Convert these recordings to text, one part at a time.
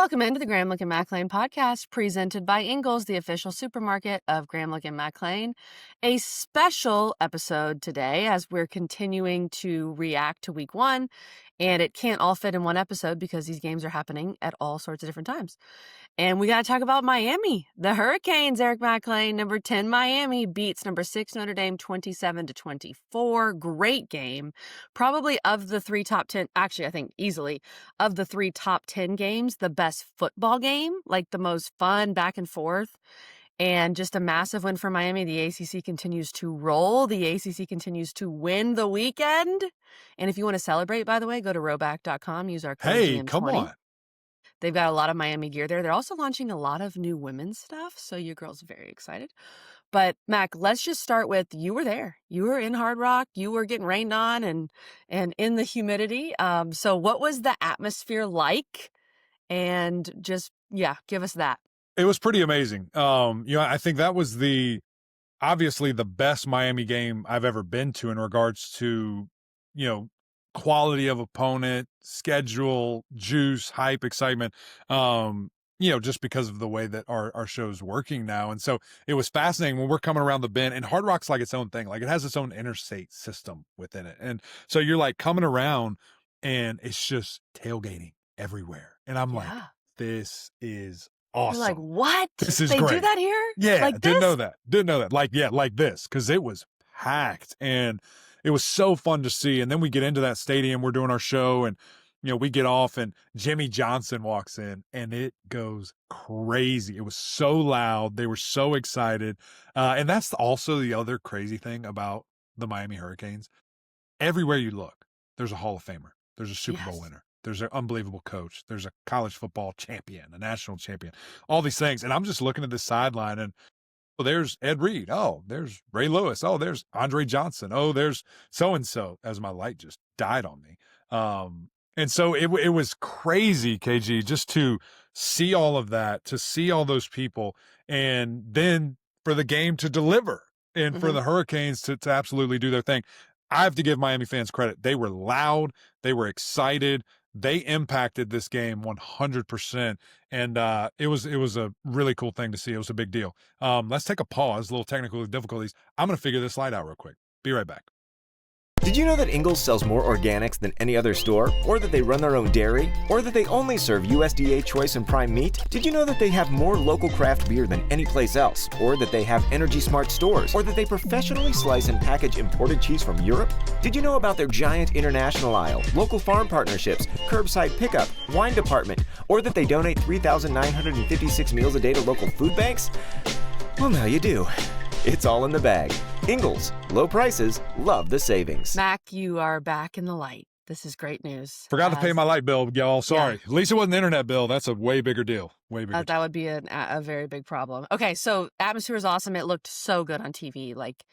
Welcome into the Graham Lincoln McLean podcast, presented by Ingles, the official supermarket of Graham Lincoln McLean. A special episode today as we're continuing to react to week one, and it can't all fit in one episode because these games are happening at all sorts of different times. And we got to talk about Miami. The Hurricanes, Eric McLean, number 10 Miami beats number 6 Notre Dame 27-24. Great game. Probably of the three top 10, actually I think easily, of the three top 10 games, the best football game, like the most fun back and forth. And just a massive win for Miami. The ACC continues to roll. The ACC continues to win the weekend. And if you want to celebrate, by the way, go to rowback.com, use our code GM20. Come on. They've got a lot of Miami gear there. They're also launching a lot of new women's stuff, so your girl's very excited. But, Mac, let's just start with you were there. You were in Hard Rock. You were getting rained on and in the humidity. So what was the atmosphere like? And just, give us that. It was pretty amazing. I think that was obviously the best Miami game I've ever been to in regards to, quality of opponent, schedule, juice, hype, excitement, just because of the way that our show's working now. And so it was fascinating when we're coming around the bend, and Hard Rock's like its own thing. Like it has its own interstate system within it. And so you're like coming around and it's just tailgating everywhere. And I'm like, this is awesome. You're like, what? This is they great. Do that here? Yeah. Like didn't know that. Like this, because it was packed and it was so fun to see. And then we get into that stadium, we're doing our show, and we get off and Jimmy Johnson walks in and it goes crazy. It was so loud. They were so excited. And that's also the other crazy thing about the Miami Hurricanes. Everywhere you look, there's a Hall of Famer. There's a Super Bowl winner. There's an unbelievable coach. There's a college football champion, a national champion, all these things. And I'm just looking at this sideline and, oh, there's Ed Reed. Oh, there's Ray Lewis. Oh, there's Andre Johnson. Oh, there's so-and-so, as my light just died on me. And so it was crazy, KG, just to see all of that, to see all those people, and then for the game to deliver and for the Hurricanes to absolutely do their thing. I have to give Miami fans credit. They were loud. They were excited. They impacted this game 100%. And it was a really cool thing to see. It was a big deal. Let's take a pause, a little technical difficulties. I'm going to figure this slide out real quick. Be right back. Did you know that Ingles sells more organics than any other store? Or that they run their own dairy? Or that they only serve USDA choice and prime meat? Did you know that they have more local craft beer than any place else? Or that they have Energy Smart stores? Or that they professionally slice and package imported cheese from Europe? Did you know about their giant international aisle, local farm partnerships, curbside pickup, wine department? Or that they donate 3,956 meals a day to local food banks? Well, now you do. It's all in the bag. Ingles, low prices, love the savings. Mac, you are back in the light. This is great news. Forgot to pay my light bill, y'all. Sorry. At least it wasn't an internet bill. That's a way bigger deal. Way bigger. That would be a very big problem. Okay, so atmosphere is awesome. It looked so good on TV. Like,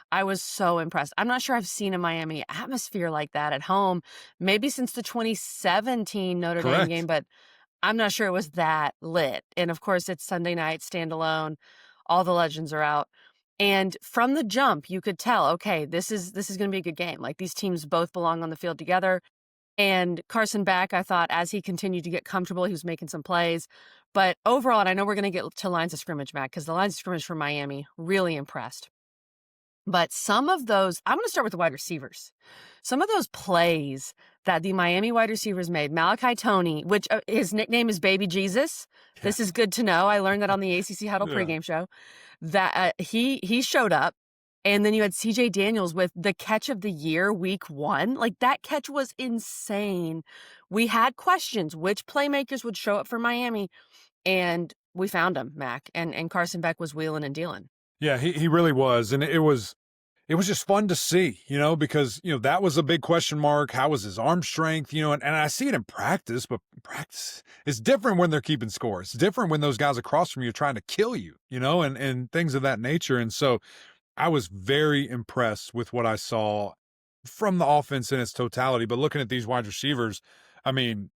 I was so impressed. I'm not sure I've seen a Miami atmosphere like that at home, maybe since the 2017 Notre Dame game, but I'm not sure it was that lit. And of course, it's Sunday night, standalone. All the legends are out. And from the jump, you could tell, okay, this is going to be a good game. Like, these teams both belong on the field together. And Carson Beck, I thought, as he continued to get comfortable, he was making some plays. But overall, and I know we're going to get to lines of scrimmage, Mac, because the lines of scrimmage for Miami, really impressed. But some of those, I'm going to start with the wide receivers. Some of those plays that the Miami wide receivers made, Malachi Toney, which his nickname is Baby Jesus. Yeah. This is good to know. I learned that on the ACC Huddle pregame show. That he showed up, and then you had CJ Daniels with the catch of the year week 1. Like, that catch was insane. We had questions which playmakers would show up for Miami, and we found them, Mac, and Carson Beck was wheeling and dealing. Yeah, he really was, and it was just fun to see, because, that was a big question mark. How was his arm strength, and I see it in practice, but practice is different when they're keeping score. It's different when those guys across from you are trying to kill you, and things of that nature. And so I was very impressed with what I saw from the offense in its totality. But looking at these wide receivers, I mean,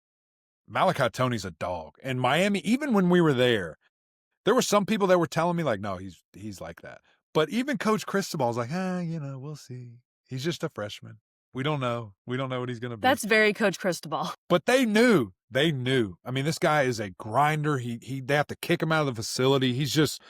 Malachi Toney's a dog. And Miami, even when we were there were some people that were telling me, like, no, he's like that. But even Coach Cristobal's like, we'll see. He's just a freshman. We don't know. We don't know what he's going to be. That's very Coach Cristobal. But they knew They knew. I mean, this guy is a grinder. They have to kick him out of the facility. He's just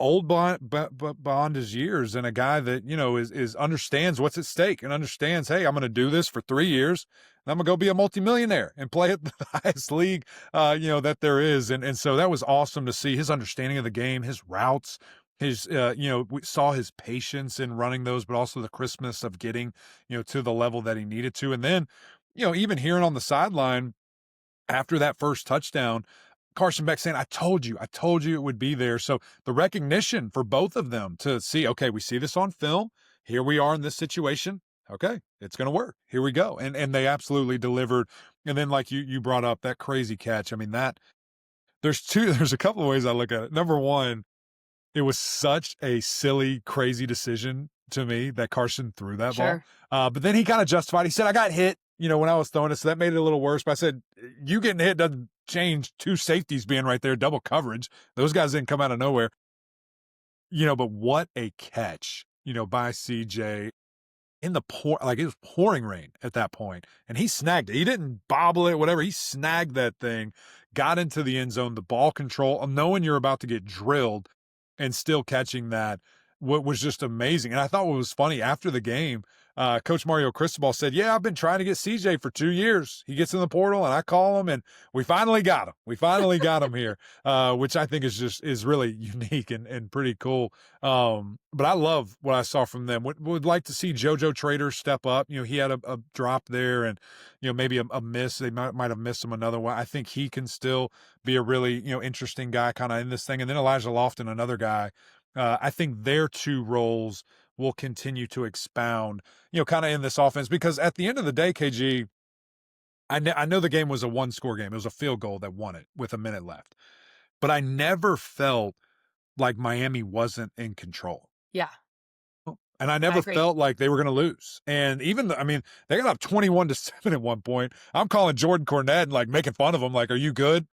old beyond his years, and a guy that, you know, is understands what's at stake and understands, hey, I'm going to do this for 3 years and I'm going to go be a multimillionaire and play at the highest league, you know, that there is. And so that was awesome to see his understanding of the game, his routes, his, you know, we saw his patience in running those, but also the crispness of getting, you know, to the level that he needed to. And then, you know, even hearing on the sideline after that first touchdown, Carson Beck saying, I told you it would be there. So the recognition for both of them to see, okay, we see this on film. Here we are in this situation. Okay, it's going to work. Here we go. And they absolutely delivered. And then, like you brought up that crazy catch. I mean, there's a couple of ways I look at it. Number one, it was such a silly, crazy decision to me that Carson threw that ball. Sure. But then he kind of justified. He said, I got hit, you know, when I was throwing it, so that made it a little worse. But I said, you getting hit doesn't change two safeties being right there, double coverage. Those guys didn't come out of nowhere. You know, but what a catch, you know, by CJ in the like it was pouring rain at that point, and he snagged it. He didn't bobble it, whatever. He snagged that thing, got into the end zone, the ball control, knowing you're about to get drilled and still catching that. What was just amazing. And I thought what was funny after the game, Coach Mario Cristobal said, yeah, I've been trying to get CJ for 2 years. He gets in the portal and I call him, and we finally got him. We finally got him here, which I think is really unique and pretty cool. But I love what I saw from them. Would like to see JoJo Trader step up. You know, he had a drop there and, you know, maybe a miss. They might have missed him another one. I think he can still be a really, you know, interesting guy kind of in this thing. And then Elijah Lofton, another guy. I think their two roles will continue to expound, you know, kind of in this offense, because at the end of the day, KG, I know the game was a one-score game. It was a field goal that won it with a minute left. But I never felt like Miami wasn't in control. Yeah. And I never felt like they were going to lose. And even, I mean, they got up 21-7 at one point. I'm calling Jordan Cornette and like making fun of him. Like, are you good?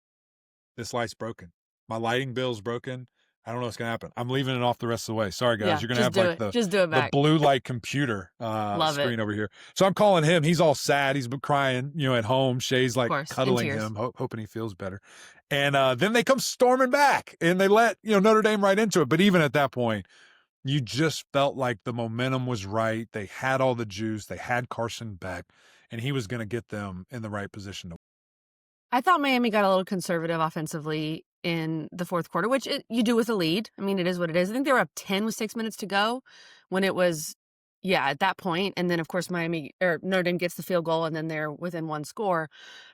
This light's broken. My lighting bill's broken. I don't know what's going to happen. I'm leaving it off the rest of the way. Sorry, guys. Yeah, you're going to have like the blue light computer screen over here. So I'm calling him. He's all sad. He's been crying, you know, at home. Shay's like cuddling him, hoping he feels better. And then they come storming back and they let, you know, Notre Dame right into it. But even at that point, you just felt like the momentum was right. They had all the juice. They had Carson Beck, and he was going to get them in the right position to. I thought Miami got a little conservative offensively in the fourth quarter, which you do with a lead. I mean, it is what it is. I think they were up 10 with 6 minutes to go when it was, at that point. And then, of course, Notre Dame gets the field goal, and then they're within one score.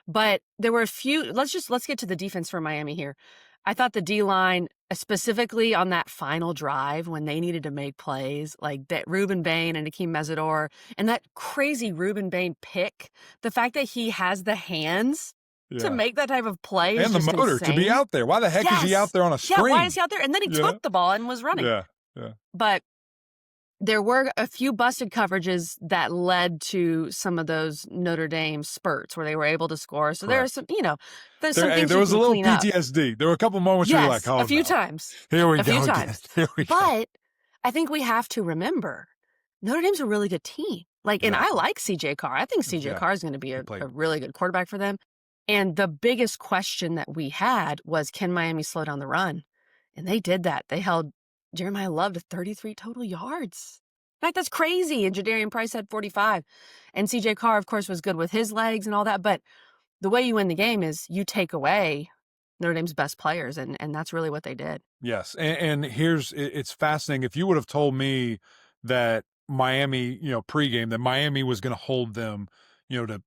But there were a few. Let's get to the defense for Miami here. I thought the D-line, specifically on that final drive when they needed to make plays, like that Ruben Bain and Akeem Mesidor, and that crazy Ruben Bain pick, the fact that he has the hands to make that type of play and is the motor insane. To be out there. Why the heck is he out there on a screen? Yeah, why is he out there? And then he took the ball and was running. Yeah. But there were a few busted coverages that led to some of those Notre Dame spurts where they were able to score. So there are some, there's some things there was a little PTSD. Up. There were a couple moments where you're like, oh, a few times. Here we go. A few times. Here we go. But I think we have to remember Notre Dame's a really good team. And I like CJ Carr. I think CJ Carr is going to be a really good quarterback for them. And the biggest question that we had was, can Miami slow down the run? And they did that. They held Jeremiah Love to 33 total yards. In fact, that's crazy. And Jadarian Price had 45. And CJ Carr, of course, was good with his legs and all that. But the way you win the game is you take away Notre Dame's best players. And that's really what they did. Yes. And it's fascinating. If you would have told me that Miami, pregame, that Miami was going to hold them, to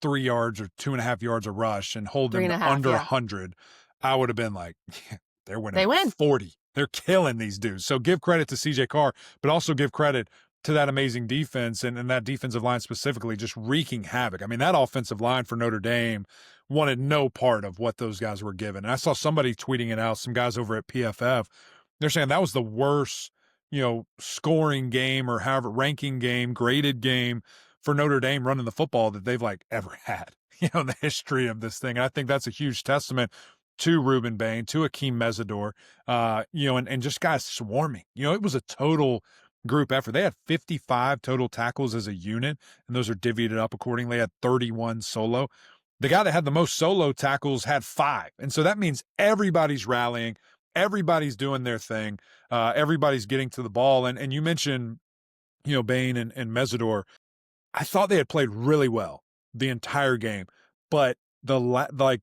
3 yards or 2.5 yards a rush and hold them to under 100, I would have been like, they're winning. They win 40. They're killing these dudes. So give credit to CJ Carr, but also give credit to that amazing defense and that defensive line specifically just wreaking havoc. I mean, that offensive line for Notre Dame wanted no part of what those guys were given. And I saw somebody tweeting it out, some guys over at PFF. They're saying that was the worst, scoring game or however ranking game, graded game for Notre Dame running the football that they've ever had, in the history of this thing. And I think that's a huge testament to Ruben Bain, to Akeem Mesidor, and just guys swarming. It was a total group effort. They had 55 total tackles as a unit, and those are divvied up accordingly. They had 31 solo. the guy that had the most solo tackles had 5. And so that means everybody's rallying, everybody's doing their thing, everybody's getting to the ball. And you mentioned, Bain and Mesidor. I thought they had played really well the entire game, but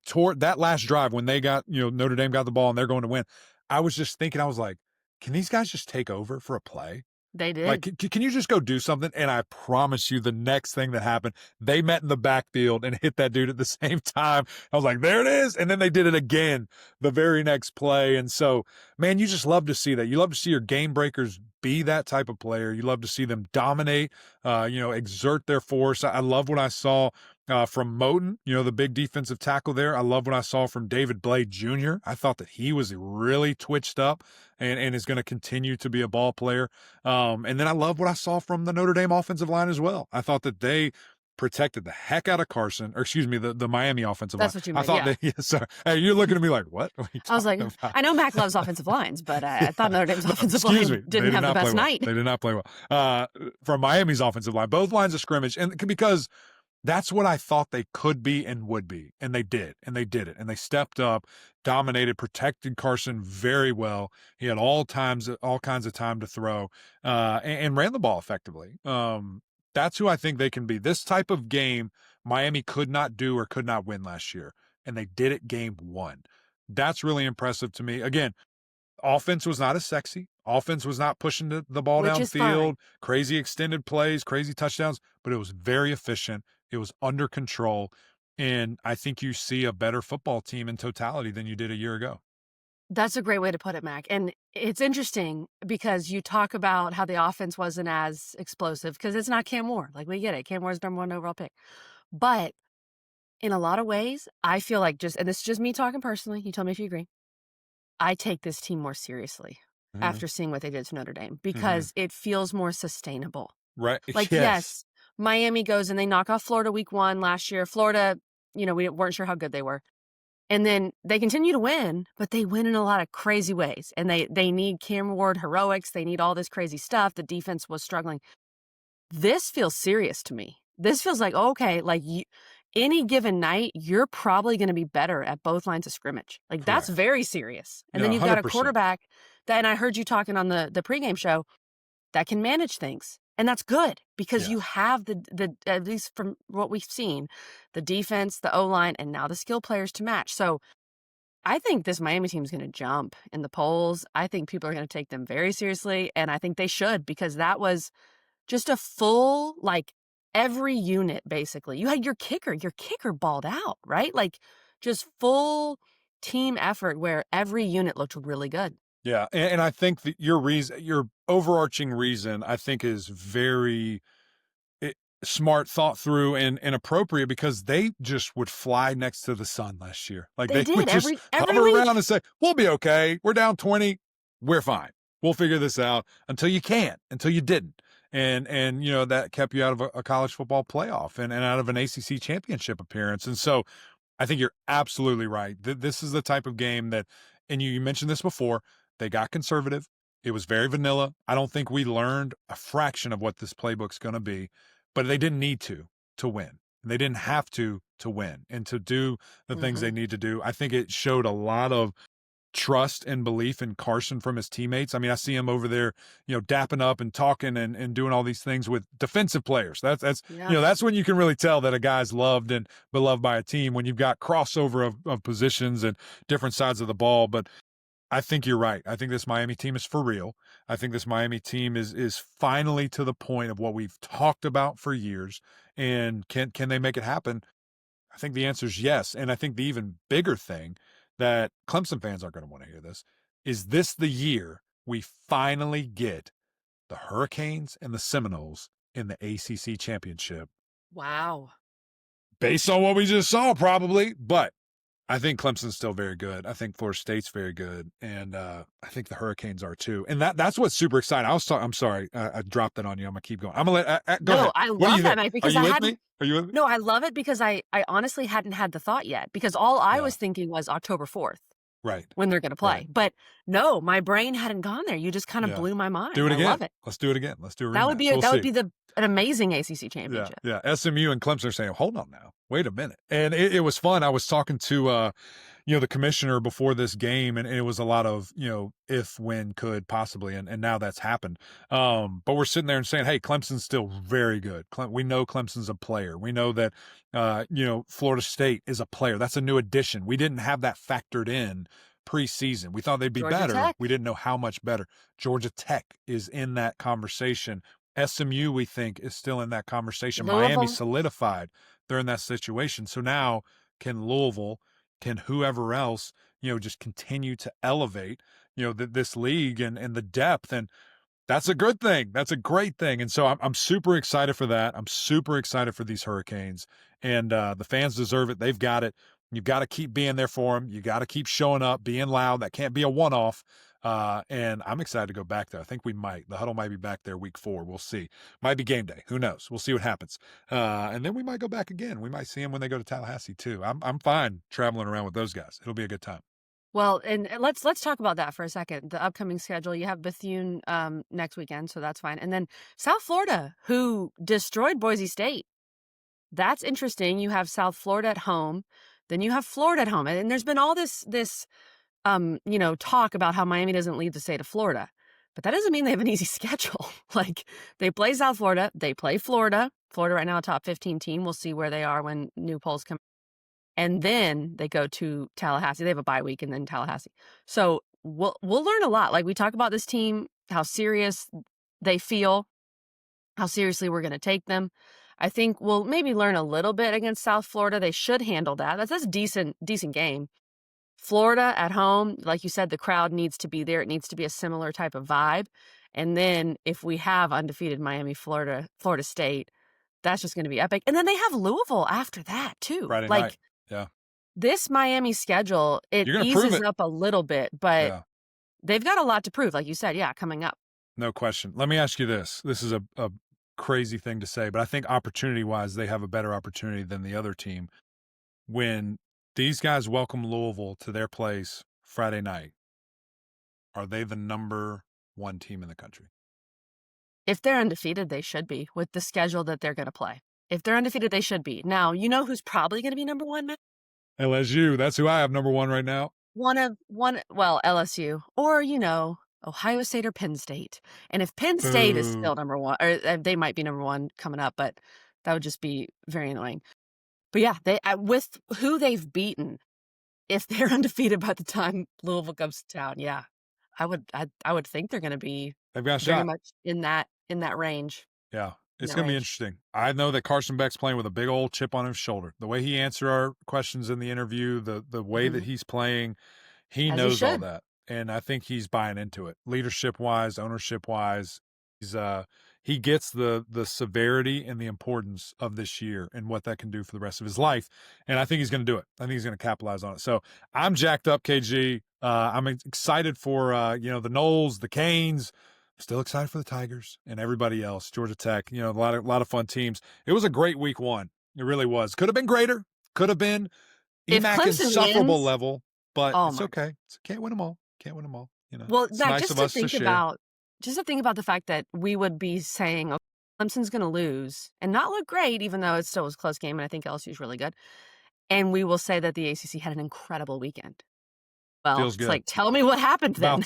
toward that last drive when they got, Notre Dame got the ball and they're going to win, I was just thinking, I was like, can these guys just take over for a play? They Like, did. can you just go do something? And I promise you, the next thing that happened, they met in the backfield and hit that dude at the same time. I was like, there it is. And then they did it again the very next play. And so, man, you just love to see that. You love to see your game breakers be that type of player. You love to see them dominate, exert their force. I love what I saw from Moten, the big defensive tackle there. I love what I saw from David Blade Jr. I thought that he was really twitched up and is going to continue to be a ball player. And then I love what I saw from the Notre Dame offensive line as well. I thought that they protected the heck out of Carson, or excuse me, the Miami offensive line. That's what you I meant, thought yeah. sorry. Hey, you're looking at me like, what? What are you I was like, talking about? I know Mac loves offensive lines, but I thought Notre Dame's offensive Excuse line me, didn't have the best night. They did not play well. From Miami's offensive line, both lines of scrimmage, and because that's what I thought they could be and would be. And they did. And they did it. And they stepped up, dominated, protected Carson very well. He had all kinds of time to throw, and ran the ball effectively. That's who I think they can be. This type of game, Miami could not do or could not win last year. And they did it game 1. That's really impressive to me. Again, offense was not as sexy. Offense was not pushing the ball Which is downfield, fine. crazy extended plays, crazy touchdowns, but it was very efficient. It was under control. And I think you see a better football team in totality than you did a year ago. That's a great way to put it, Mac. And it's interesting because you talk about how the offense wasn't as explosive because it's not Cam Moore. Like, we get it. Cam Moore's #1 overall pick. But in a lot of ways, I feel like and this is just me talking personally. You tell me if you agree. I take this team more seriously after seeing what they did to Notre Dame because it feels more sustainable. Right. Like, yes, Miami goes and they knock off Florida week 1 last year. Florida, we weren't sure how good they were. And then they continue to win, but they win in a lot of crazy ways. And they need Cam Ward heroics. They need all this crazy stuff. The defense was struggling. This feels serious to me. This feels like, okay, like any given night, you're probably going to be better at both lines of scrimmage. Like, that's very serious. And then you've got a 100%. quarterback that, and I heard you talking on the pregame show, that can manage things. And that's good because you have the at least from what we've seen, the defense, the O-line, and now the skill players to match. So I think this Miami team is going to jump in the polls. I think people are going to take them very seriously, and I think they should because that was just a full, like, every unit, basically. You had your kicker balled out, right? Like, just full team effort where every unit looked really good. Yeah, and I think that your overarching reason, I think, is very smart, thought through, and appropriate because they just would fly next to the sun last year. Like, They would did just every hover week. around and say, we'll be okay. We're down 20. We're fine. We'll figure this out until you can't, until you didn't. And that kept you out of a college football playoff and out of an ACC championship appearance. And so I think you're absolutely right. This is the type of game that, and you mentioned this before, they got conservative. It was very vanilla. I don't think we learned a fraction of what this playbook's going to be, but they didn't need to win. They didn't have to win and to do the things they need to do. I think it showed a lot of trust and belief in Carson from his teammates. I mean, I see him over there, dapping up and talking and doing all these things with defensive players. That's that's when you can really tell that a guy's loved and beloved by a team, when you've got crossover of positions and different sides of the ball. But I think you're right. I think this Miami team is for real. I think this Miami team is finally to the point of what we've talked about for years. And can they make it happen? I think the answer is yes. And I think the even bigger thing that Clemson fans aren't going to want to hear is this the year we finally get the Hurricanes and the Seminoles in the ACC championship? Wow. Based on what we just saw, probably, but I think Clemson's still very good. I think Florida State's very good, and I think the Hurricanes are too. And that's what's super exciting. I'm sorry, I dropped that on you. I'm gonna keep going. I'm gonna let go ahead. I love that, Mike, because Are you I with hadn't. me? Are you with me? No, I love it because I honestly hadn't had the thought yet because all I was thinking was October 4th. Right. when they're going to play. Right. But no, my brain hadn't gone there. You just kind of Yeah. blew my mind. Do it I again. love it. Let's do it again. Let's do a rematch. That would be We'll see. an amazing ACC Yeah, championship. yeah. SMU and Clemson are saying, hold on now, wait a minute. And it was fun. I was talking to, the commissioner before this game, and it was a lot of, if, when, could, possibly, and now that's happened. But we're sitting there and saying, hey, Clemson's still very good. We know Clemson's a player. We know that, Florida State is a player. That's a new addition. We didn't have that factored in preseason. We thought they'd be Georgia better. Tech. We didn't know how much better. Georgia Tech is in that conversation. SMU, we think, is still in that conversation. Louisville. Miami solidified. They're in that situation. So now can Louisville, can whoever else, just continue to elevate, this league and the depth. And that's a good thing. That's a great thing. And so I'm super excited for that. I'm super excited for these Hurricanes. And the fans deserve it. They've got it. You've got to keep being there for them. You got to keep showing up, being loud. That can't be a one-off. And I'm excited to go back there. I think we might. The Huddle might be back there week 4. We'll see. Might be game day. Who knows? We'll see what happens. And then we might go back again. We might see them when they go to Tallahassee too. I'm fine traveling around with those guys. It'll be a good time. Well, and let's talk about that for a second. The upcoming schedule. You have Bethune next weekend, so that's fine. And then South Florida, who destroyed Boise State. That's interesting. You have South Florida at home. Then you have Florida at home. And there's been all this talk about how Miami doesn't lead the state of Florida. But that doesn't mean they have an easy schedule. Like, they play South Florida. They play Florida. Florida right now, a top 15 team. We'll see where they are when new polls come. And then they go to Tallahassee. They have a bye week and then Tallahassee. So we'll learn a lot. Like, we talk about this team, how serious they feel, how seriously we're going to take them. I think we'll maybe learn a little bit against South Florida. They should handle that. That's a decent game. Florida at home, like you said, the crowd needs to be there. It needs to be a similar type of vibe. And then if we have undefeated Miami, Florida State, that's just going to be epic. And then they have Louisville after that too. Friday night. Yeah. This Miami schedule, it eases up a little bit, but they've got a lot to prove. Like you said, coming up. No question. Let me ask you this. This is a crazy thing to say, but I think opportunity-wise, they have a better opportunity than the other team. When these guys welcome Louisville to their place Friday night, are they the number 1 team in the country? If they're undefeated, they should be, with the schedule that they're going to play. If they're undefeated, they should be. Now, you know who's probably going to be number 1, Matt? LSU. That's who I have number 1 right now. LSU. Or, Ohio State or Penn State. And if Penn State is still number 1, or they might be number 1 coming up, but that would just be very annoying. But yeah, with who they've beaten, if they're undefeated by the time Louisville comes to town, I would think they're going to be They've got a very shot. much in that range. Yeah, it's going to be interesting. I know that Carson Beck's playing with a big old chip on his shoulder. The way he answered our questions in the interview, the way that he's playing, he knows all that. And I think he's buying into it. Leadership-wise, ownership-wise, he gets the severity and the importance of this year and what that can do for the rest of his life. And I think he's going to do it. I think he's going to capitalize on it. So I'm jacked up, KG. I'm excited for, the Noles, the Canes. Still excited for the Tigers and everybody else. Georgia Tech, a lot of fun teams. It was a great week 1. It really was. Could have been greater. Could have been EMAC insufferable level, but it's okay. Can't win them all. Can't win them all. Well, it's Matt, nice just of to us to think share. about the fact that we would be saying, okay, Clemson's going to lose and not look great, even though it still was a close game, and I think LSU's really good. And we will say that the ACC had an incredible weekend. Well, Feels it's good. like, tell me what happened then.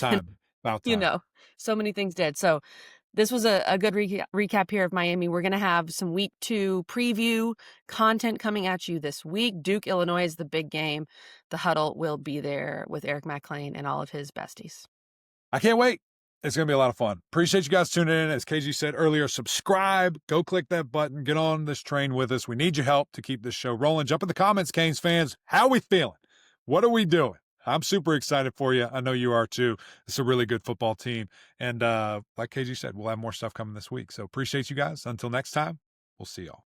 About time. So many things did. So this was a good recap here of Miami. We're going to have some week 2 preview content coming at you this week. Duke, Illinois is the big game. The Huddle will be there with Eric McLean and all of his besties. I can't wait. It's going to be a lot of fun. Appreciate you guys tuning in. As KG said earlier, subscribe. Go click that button. Get on this train with us. We need your help to keep this show rolling. Jump in the comments, Canes fans. How are we feeling? What are we doing? I'm super excited for you. I know you are too. It's a really good football team. And like KG said, we'll have more stuff coming this week. So appreciate you guys. Until next time, we'll see y'all.